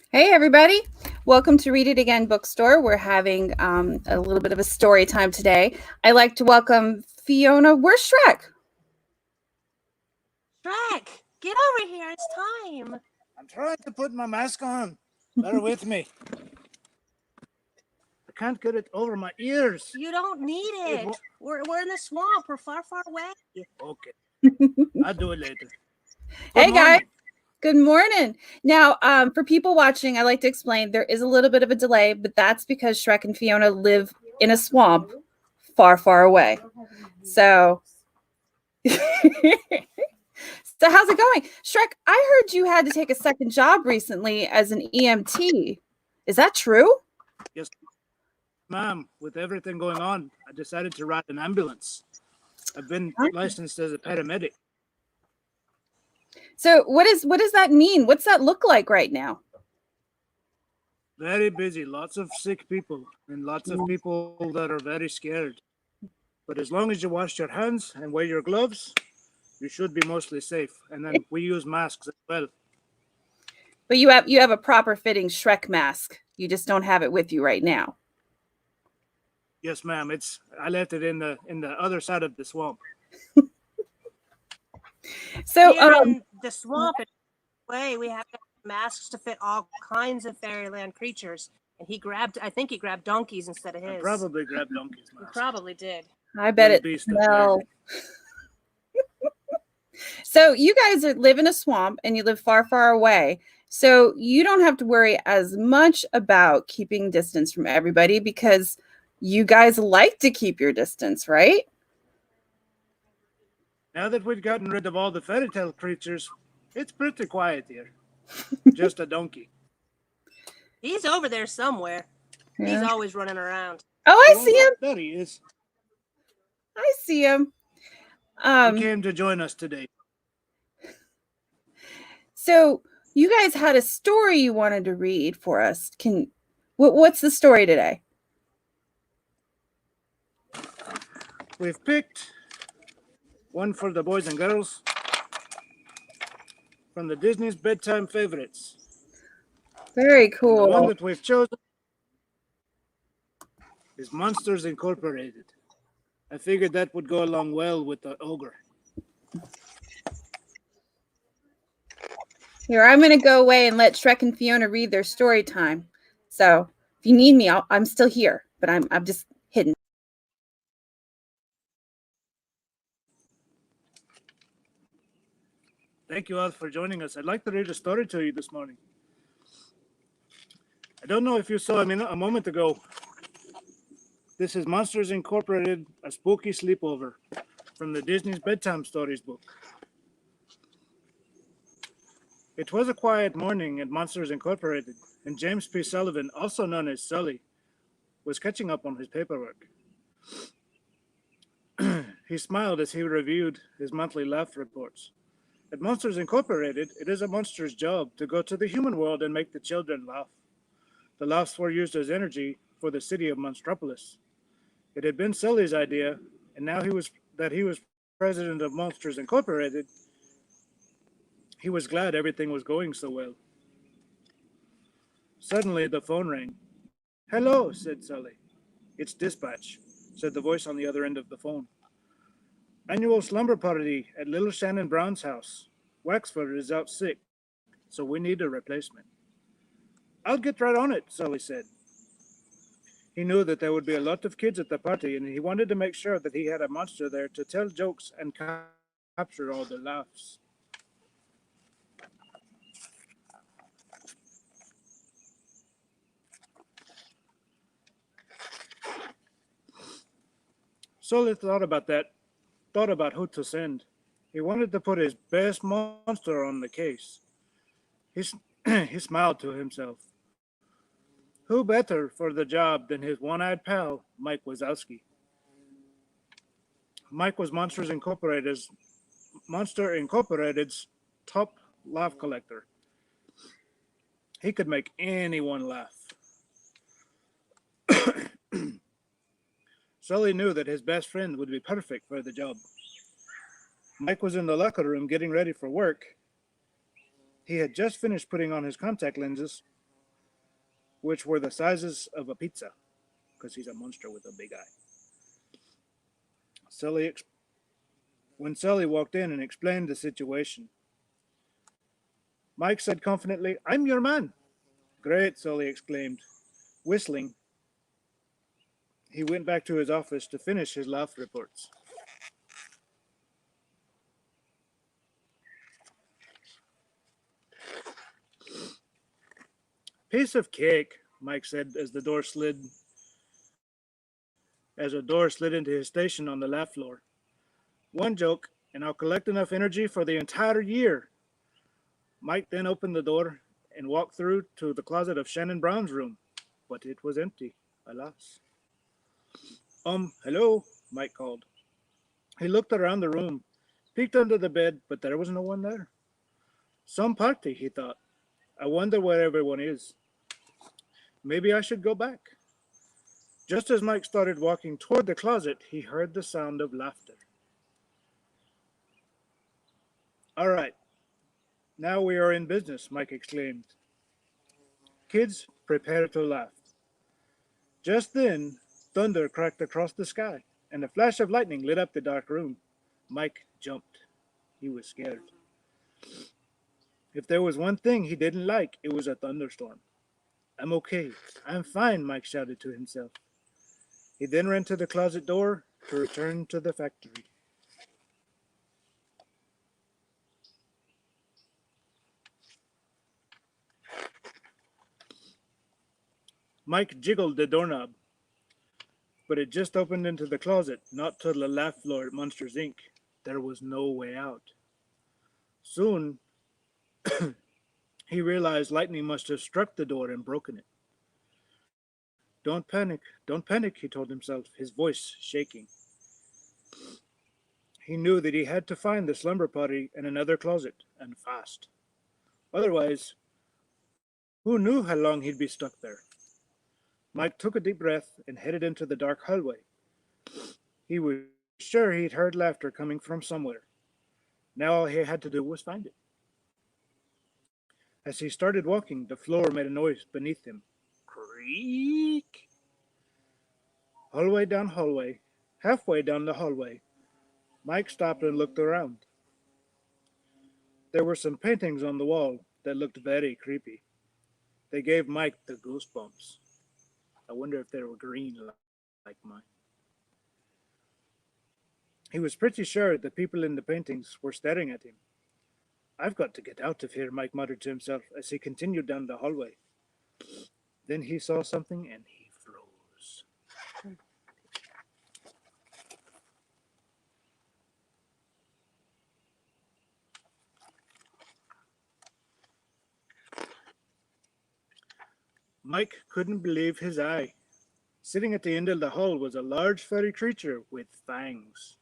Hey, everybody. Welcome to Read It Again Bookstore. We're having a little bit of a story time today. I like to welcome Fiona. Where's Shrek? Shrek, get over here. It's time. I'm trying to put my mask on. Bear with me. I can't get it over my ears. You don't need it. We're in the swamp. We're far, far away. Okay, I'll do it later. Hey, Good guys. morning. Good morning. Now, for people watching, I like to explain there is a little bit of a delay, but that's because Shrek and Fiona live in a swamp far, far away. So, so how's it going? Shrek, I heard you had to take a second job recently as an EMT. Is that true? Yes, ma'am. With everything going on, I decided to ride an ambulance. I've been licensed as a paramedic. So what does that mean? What's that look like right now? Very busy. Lots of sick people and lots of people that are very scared. But as long as you wash your hands and wear your gloves, you should be mostly safe. And then we use masks as well. But you have a proper fitting Shrek mask. You just don't have it with you right now. Yes, ma'am. I left it in the other side of the swamp. So Here in the swamp, way we have masks to fit all kinds of fairyland creatures. And I think he grabbed donkeys instead of I his. probably grabbed donkeys. He probably did. I bet it smells. So you guys live in a swamp and you live far, far away. So you don't have to worry as much about keeping distance from everybody because you guys like to keep your distance, right? Now that we've gotten rid of all the fairy tale creatures, it's pretty quiet here. Just a donkey. He's over there somewhere. Yeah. He's always running around. Oh, I see him. There he is. I see him. He came to join us today. So you guys had a story you wanted to read for us. What's the story today? We've picked one for the boys and girls from the Disney's bedtime favorites. Very cool. And the one that we've chosen is Monsters Incorporated. I figured that would go along well with the ogre. Here, I'm going to go away and let Shrek and Fiona read their story time. So if you need me, I'm still here, but I'm just hidden. Thank you all for joining us. I'd like to read a story to you this morning. I don't know if you saw a moment ago. This is Monsters Incorporated, a spooky sleepover from the Disney's Bedtime Stories book. It was a quiet morning at Monsters Incorporated, and James P. Sullivan, also known as Sully, was catching up on his paperwork. He smiled as he reviewed his monthly laugh reports. At Monsters Incorporated, it is a monster's job to go to the human world and make the children laugh. The laughs were used as energy for the city of Monstropolis. It had been Sully's idea, and now he was president of Monsters Incorporated, he was glad everything was going so well. Suddenly, the phone rang. "Hello," said Sully. "It's dispatch," said the voice on the other end of the phone. "Annual slumber party at Little Shannon Brown's house. Waxford is out sick, so we need a replacement." "I'll get right on it," Sully said. He knew that there would be a lot of kids at the party, and he wanted to make sure that he had a monster there to tell jokes and capture all the laughs. Sully thought about who to send. He wanted to put his best monster on the case. He smiled to himself. Who better for the job than his one-eyed pal, Mike Wazowski? Mike was Monster Incorporated's top laugh collector. He could make anyone laugh. Sully knew that his best friend would be perfect for the job. Mike was in the locker room getting ready for work. He had just finished putting on his contact lenses which were the sizes of a pizza, because he's a monster with a big eye. Sully, when Sully walked in and explained the situation, Mike said confidently, "I'm your man." "Great," Sully exclaimed. Whistling, he went back to his office to finish his laugh reports. "Piece of cake," Mike said as a door slid into his station on the laugh floor. "One joke, and I'll collect enough energy for the entire year." Mike then opened the door and walked through to the closet of Shannon Brown's room, but it was empty, alas. Hello, Mike called. He looked around the room, peeked under the bed, but there was no one there. Some party, he thought. I wonder where everyone is. Maybe I should go back. Just as Mike started walking toward the closet, he heard the sound of laughter. "All right, now we are in business," Mike exclaimed. "Kids, prepare to laugh." Just then, thunder cracked across the sky, and a flash of lightning lit up the dark room. Mike jumped. He was scared. If there was one thing he didn't like, it was a thunderstorm. "I'm okay. I'm fine," Mike shouted to himself. He then ran to the closet door to return to the factory. Mike jiggled the doorknob, but it just opened into the closet, not to the laugh floor at Monsters, Inc. There was no way out. Soon, he realized lightning must have struck the door and broken it. Don't panic," he told himself, his voice shaking. He knew that he had to find the slumber party in another closet, and fast. Otherwise, who knew how long he'd be stuck there? Mike took a deep breath and headed into the dark hallway. He was sure he'd heard laughter coming from somewhere. Now all he had to do was find it. As he started walking, the floor made a noise beneath him. Creak! Hallway, halfway down the hallway, Mike stopped and looked around. There were some paintings on the wall that looked very creepy. They gave Mike the goosebumps. I wonder if they were green like mine. He was pretty sure the people in the paintings were staring at him. "I've got to get out of here," Mike muttered to himself as he continued down the hallway. Then he saw something and he froze. Mike couldn't believe his eye. Sitting at the end of the hall was a large furry creature with fangs.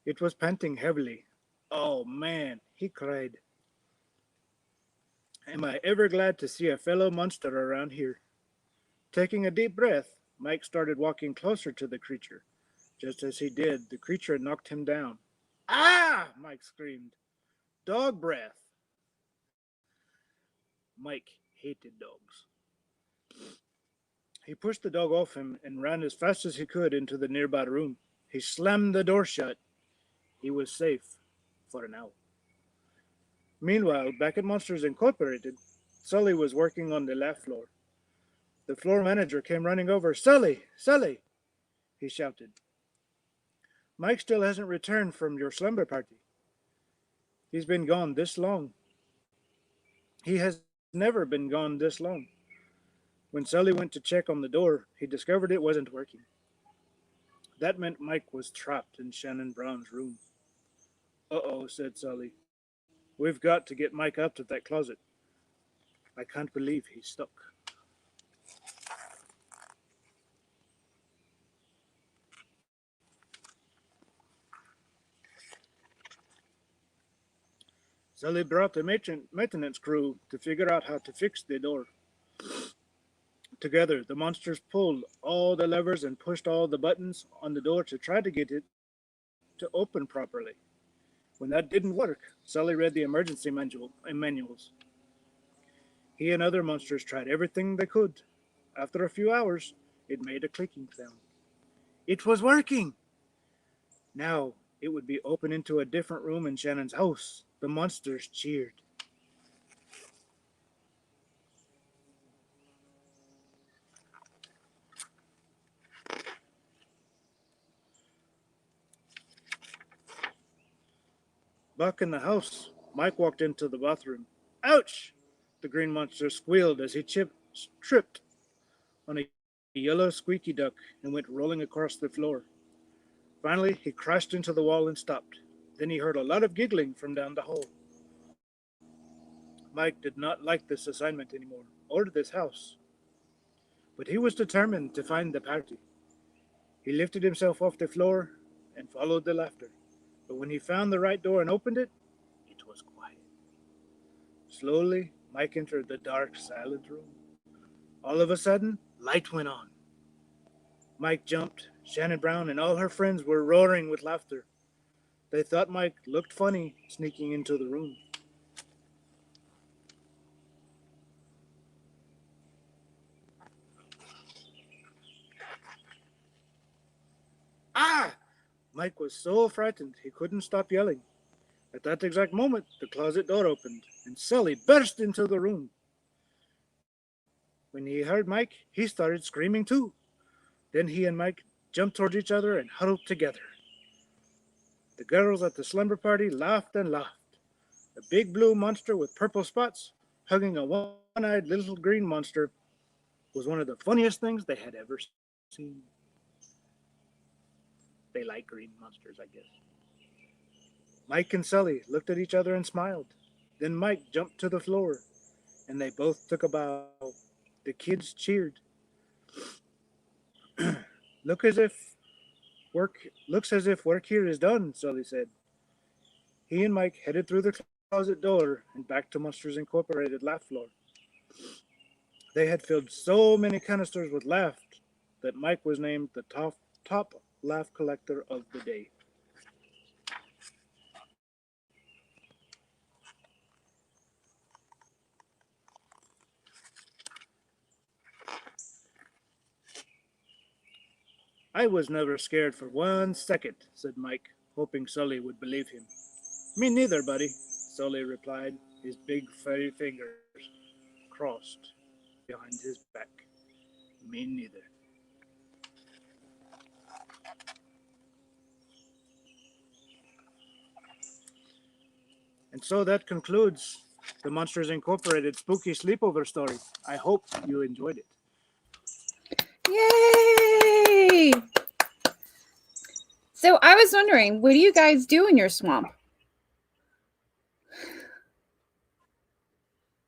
It was panting heavily. "Oh man," he cried. "Am I ever glad to see a fellow monster around here." Taking a deep breath, Mike started walking closer to the creature. Just as he did, the creature knocked him down. "Ah!" Mike screamed. "Dog breath." Mike hated dogs. He pushed the dog off him and ran as fast as he could into the nearby room. He slammed the door shut. He was safe for now. Meanwhile, back at Monsters Incorporated, Sully was working on the laugh floor. The floor manager came running over. "Sully! Sully!" he shouted. "Mike still hasn't returned from your slumber party. He's been gone this long. He has never been gone this long." When Sully went to check on the door, he discovered it wasn't working. That meant Mike was trapped in Shannon Brown's room. "Uh-oh," said Sully. "We've got to get Mike out of that closet. I can't believe he's stuck." Sully brought the maintenance crew to figure out how to fix the door. Together, the monsters pulled all the levers and pushed all the buttons on the door to try to get it to open properly. When that didn't work, Sully read the emergency manuals. He and other monsters tried everything they could. After a few hours, it made a clicking sound. It was working! Now it would be open into a different room in Shannon's house. The monsters cheered. Back in the house, Mike walked into the bathroom. Ouch! The green monster squealed as he tripped on a yellow squeaky duck and went rolling across the floor. Finally, he crashed into the wall and stopped. Then he heard a lot of giggling from down the hall. Mike did not like this assignment anymore, or this house, but he was determined to find the party. He lifted himself off the floor and followed the laughter. But when he found the right door and opened it, it was quiet. Slowly, Mike entered the dark, silent room. All of a sudden, light went on. Mike jumped. Shannon Brown and all her friends were roaring with laughter. They thought Mike looked funny sneaking into the room. Ah! Mike was so frightened he couldn't stop yelling. At that exact moment, the closet door opened and Sully burst into the room. When he heard Mike, he started screaming too. Then he and Mike jumped towards each other and huddled together. The girls at the slumber party laughed and laughed. A big blue monster with purple spots hugging a one-eyed little green monster was one of the funniest things they had ever seen. They like green monsters, I guess. Mike and Sully looked at each other and smiled. Then Mike jumped to the floor, and they both took a bow. The kids cheered. Look as if looks as if work here is done, Sully said. He and Mike headed through the closet door and back to Monsters Incorporated laugh floor. They had filled so many canisters with laugh that Mike was named the top laugh collector of the day. I was never scared for 1 second, said Mike, hoping Sully would believe him. Me neither, buddy, Sully replied, his big furry fingers crossed behind his back. Me neither. And so that concludes the Monsters Incorporated spooky sleepover story. I hope you enjoyed it. Yay! So I was wondering, what do you guys do in your swamp?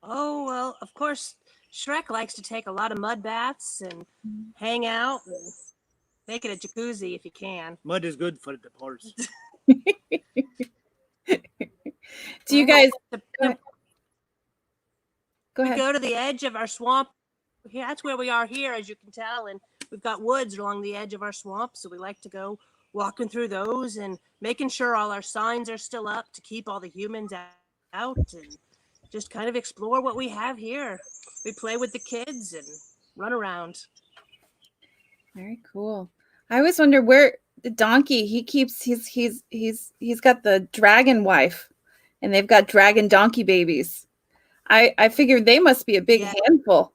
Oh, well, of course, Shrek likes to take a lot of mud baths and hang out and make it a jacuzzi if you can. Mud is good for the pores. Do you guys We go ahead? go to the edge of our swamp. Yeah, that's where we are here, as you can tell, and we've got woods along the edge of our swamp, so we like to go walking through those and making sure all our signs are still up to keep all the humans out and just kind of explore what we have here. We play with the kids and run around. Very cool. I always wonder where the donkey he keeps he's got the dragon wife, and they've got dragon donkey babies. I figured they must be a big Yeah. handful.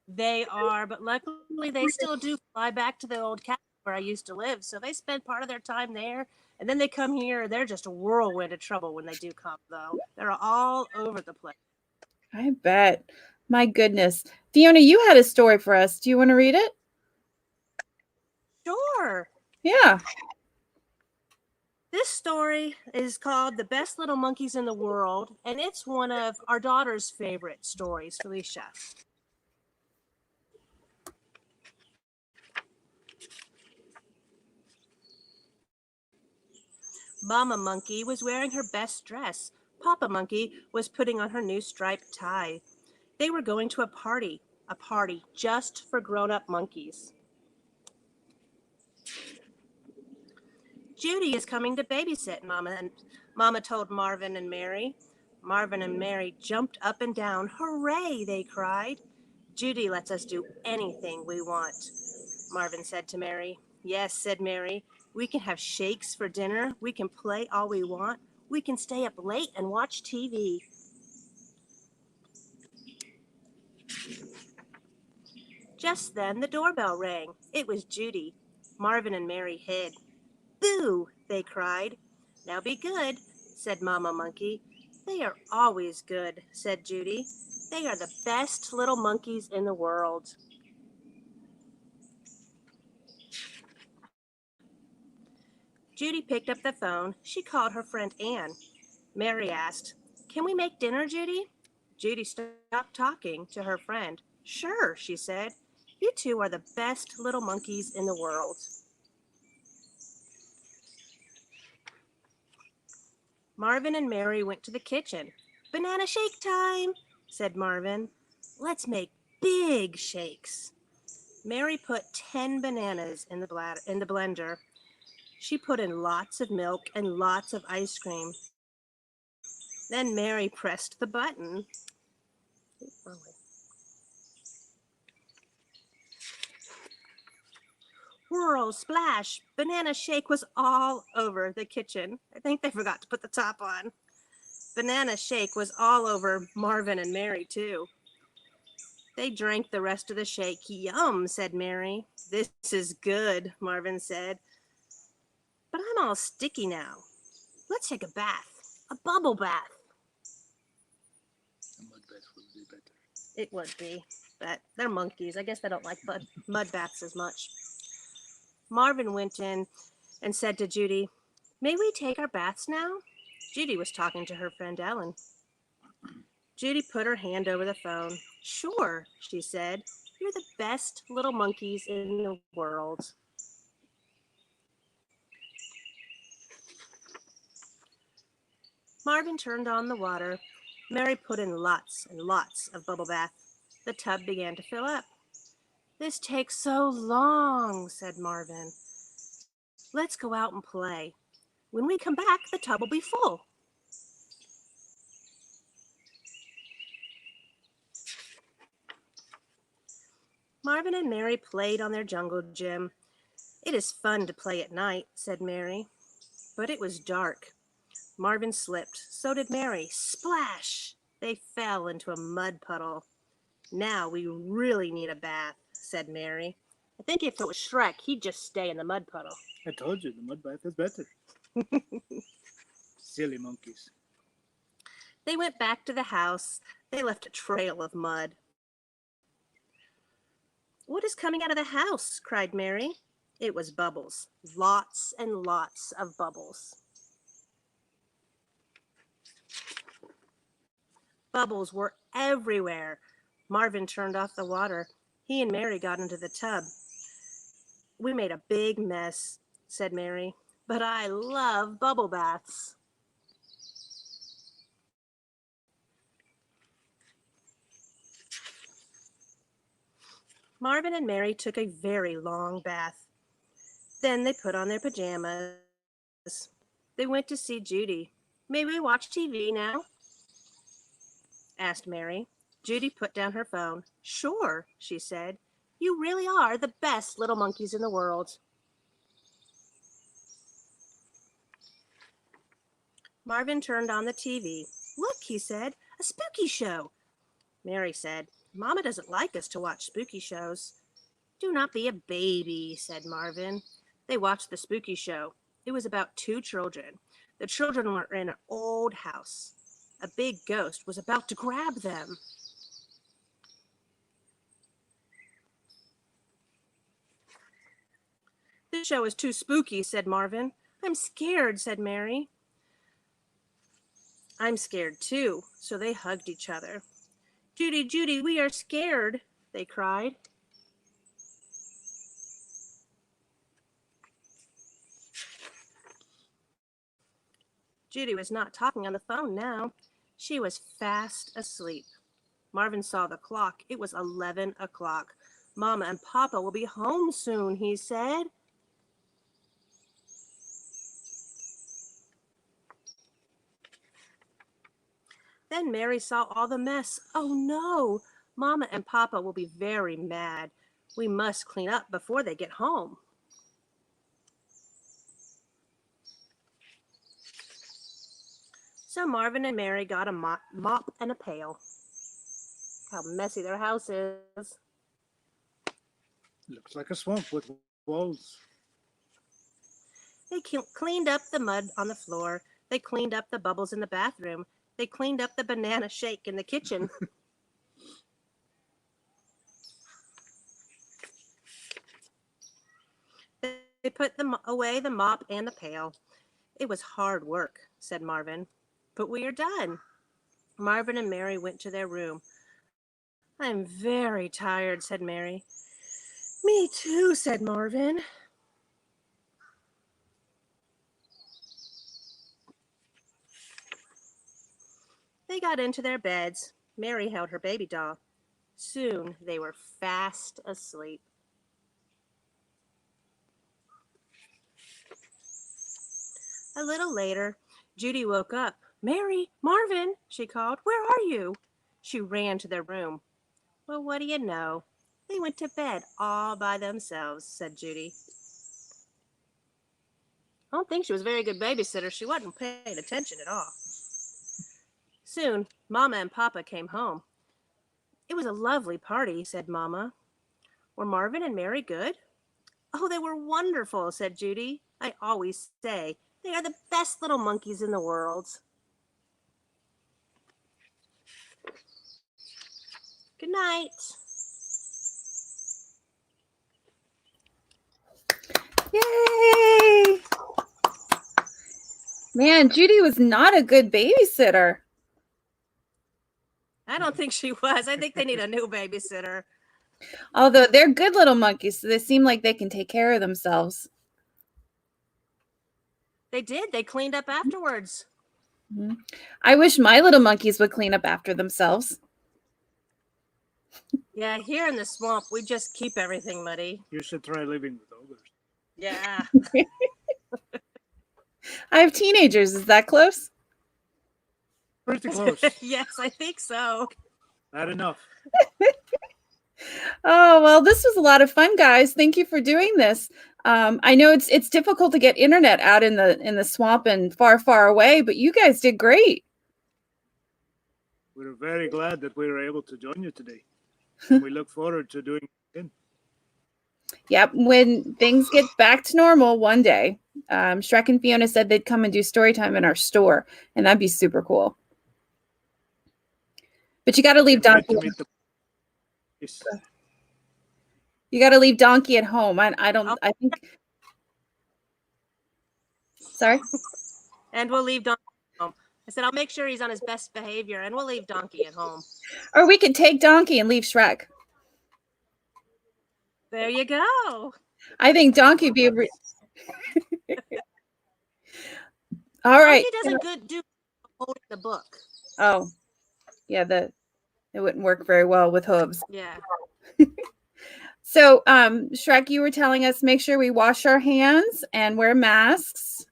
They are, but luckily they still do fly back to the old cabin where I used to live. So they spend part of their time there, and then they come here. They're just a whirlwind of trouble when they do come, though. They're all over the place. I bet. My goodness. Fiona, you had a story for us. Do you want to read it? Sure. Yeah. This story is called The Best Little Monkeys in the World, and it's one of our daughter's favorite stories, Felicia. Mama Monkey was wearing her best dress. Papa Monkey was putting on her new striped tie. They were going to a party just for grown-up monkeys. Judy is coming to babysit, Mama told Marvin and Mary. Marvin and Mary jumped up and down. Hooray, they cried. Judy lets us do anything we want, Marvin said to Mary. Yes, said Mary. We can have shakes for dinner. We can play all we want. We can stay up late and watch TV. Just then the doorbell rang. It was Judy. Marvin and Mary hid. Boo, they cried. Now be good, said Mama Monkey. They are always good, said Judy. They are the best little monkeys in the world. Judy picked up the phone. She called her friend Anne. Mary asked, Can we make dinner, Judy? Judy stopped talking to her friend. Sure, she said. You two are the best little monkeys in the world. Marvin and Mary went to the kitchen. Banana shake time, said Marvin. Let's make big shakes. Mary put 10 bananas in the blender. She put in lots of milk and lots of ice cream. Then Mary pressed the button. Whirl, splash, banana shake was all over the kitchen. I think they forgot to put the top on. Banana shake was all over Marvin and Mary, too. They drank the rest of the shake. Yum, said Mary. This is good, Marvin said. But I'm all sticky now. Let's take a bath, a bubble bath. A mud bath would be better. It would be, but they're monkeys. I guess they don't like mud baths as much. Marvin went in and said to Judy, May we take our baths now? Judy was talking to her friend Ellen. Judy put her hand over the phone. Sure, she said. You're the best little monkeys in the world. Marvin turned on the water. Mary put in lots and lots of bubble bath. The tub began to fill up. This takes so long, said Marvin. Let's go out and play. When we come back, the tub will be full. Marvin and Mary played on their jungle gym. It is fun to play at night, said Mary. But it was dark. Marvin slipped. So did Mary. Splash! They fell into a mud puddle. Now we really need a bath, said Mary. I think if it was Shrek, he'd just stay in the mud puddle. I told you, the mud bath is better. Silly monkeys. They went back to the house. They left a trail of mud. What is coming out of the house? Cried Mary. It was bubbles. Lots and lots of bubbles. Bubbles were everywhere. Marvin turned off the water. He and Mary got into the tub. We made a big mess, said Mary, but I love bubble baths. Marvin and Mary took a very long bath. Then they put on their pajamas. They went to see Judy. May we watch TV now? Asked Mary. Judy put down her phone. Sure, she said. You really are the best little monkeys in the world. Marvin turned on the TV. Look, he said, a spooky show. Mary said, Mama doesn't like us to watch spooky shows. Do not be a baby, said Marvin. They watched the spooky show. It was about two children. The children were in an old house. A big ghost was about to grab them. This show is too spooky, said Marvin. I'm scared, said Mary. I'm scared too, so they hugged each other. Judy, Judy, we are scared, they cried. Judy was not talking on the phone now. She was fast asleep. Marvin saw the clock. It was 11 o'clock. Mama and Papa will be home soon, he said. Then Mary saw all the mess. Oh no, Mama and Papa will be very mad. We must clean up before they get home. So Marvin and Mary got a mop and a pail. How messy their house is. Looks like a swamp with walls. They cleaned up the mud on the floor. They cleaned up the bubbles in the bathroom. They cleaned up the banana shake in the kitchen. They put away the mop and the pail. It was hard work, said Marvin, but we are done. Marvin and Mary went to their room. I'm very tired, said Mary. Me too, said Marvin. They got into their beds. Mary held her baby doll. Soon they were fast asleep. A little later, Judy woke up. Mary, Marvin, she called. Where are you? She ran to their room. Well, what do you know? They went to bed all by themselves, said Judy. I don't think she was a very good babysitter. She wasn't paying attention at all. Soon, Mama and Papa came home. It was a lovely party, said Mama. Were Marvin and Mary good? Oh, they were wonderful, said Judy. I always say they are the best little monkeys in the world. Good night. Yay! Man, Judy was not a good babysitter. I don't think she was. I think they need a new babysitter. Although they're good little monkeys, so they seem like they can take care of themselves. They did. They cleaned up afterwards. Mm-hmm. I wish my little monkeys would clean up after themselves. Yeah, here in the swamp, we just keep everything muddy. You should try living with ogres. Yeah. I have teenagers. Is that close? Pretty close. Yes, I think so. Not enough. Oh, well, this was a lot of fun, guys. Thank you for doing this. I know it's difficult to get internet out in the swamp and far, far away, but you guys did great. We're very glad that we were able to join you today. And we look forward to doing it again. Yep, when things get back to normal one day, Shrek and Fiona said they'd come and do story time in our store, and that'd be super cool. But you got to leave Donkey. You got to leave Donkey at home. I think. Sorry. And we'll leave Donkey at home. I said I'll make sure he's on his best behavior, and we'll leave Donkey at home. Or we could take Donkey and leave Shrek. There you go. I think Donkey would be a. All right. Donkey doesn't do holding the book. Oh, yeah. It wouldn't work very well with hooves. Yeah. So, Shrek, you were telling us make sure we wash our hands and wear masks.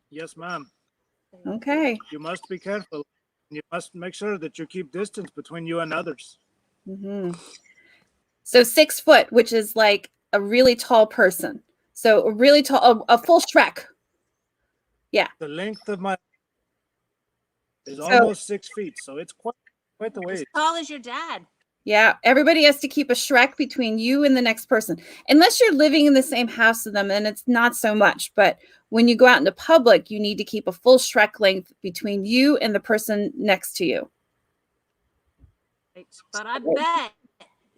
Yes, ma'am. Okay. You must be careful. You must make sure that you keep distance between you and others. Mm-hmm. So 6 foot, which is like a really tall person. So a really tall, a full Shrek. Yeah. The length of my is almost 6 feet, so it's quite the way. As tall as your dad. Yeah, everybody has to keep a Shrek between you and the next person. Unless you're living in the same house with them, then it's not so much. But when you go out into public, you need to keep a full Shrek length between you and the person next to you. But I bet,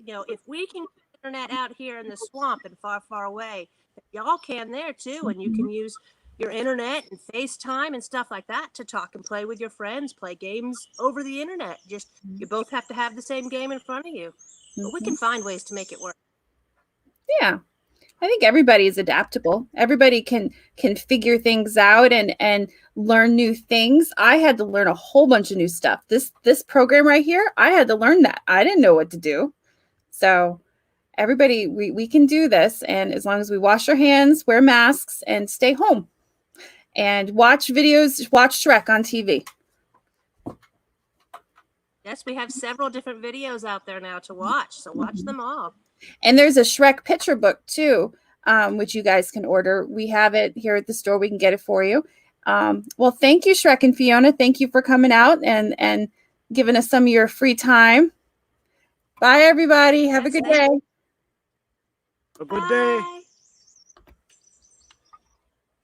if we can get internet out here in the swamp and far, far away, y'all can there too. And you can use your internet and FaceTime and stuff like that to talk and play with your friends, play games over the internet. Just you both have to have the same game in front of you. But we can find ways to make it work. Yeah. I think everybody is adaptable. Everybody can figure things out and learn new things. I had to learn a whole bunch of new stuff. This program right here, I had to learn that. I didn't know what to do. So everybody, we can do this. And as long as we wash our hands, wear masks, and stay home. and watch videos, watch Shrek on TV. Yes, we have several different videos out there now to watch, so watch them all. And there's a Shrek picture book too, which you guys can order. We have it here at the store. We can get it for you. Well, thank you, Shrek and Fiona. Thank you for coming out and giving us some of your free time. Bye, everybody. Have a good day. A good day. Bye.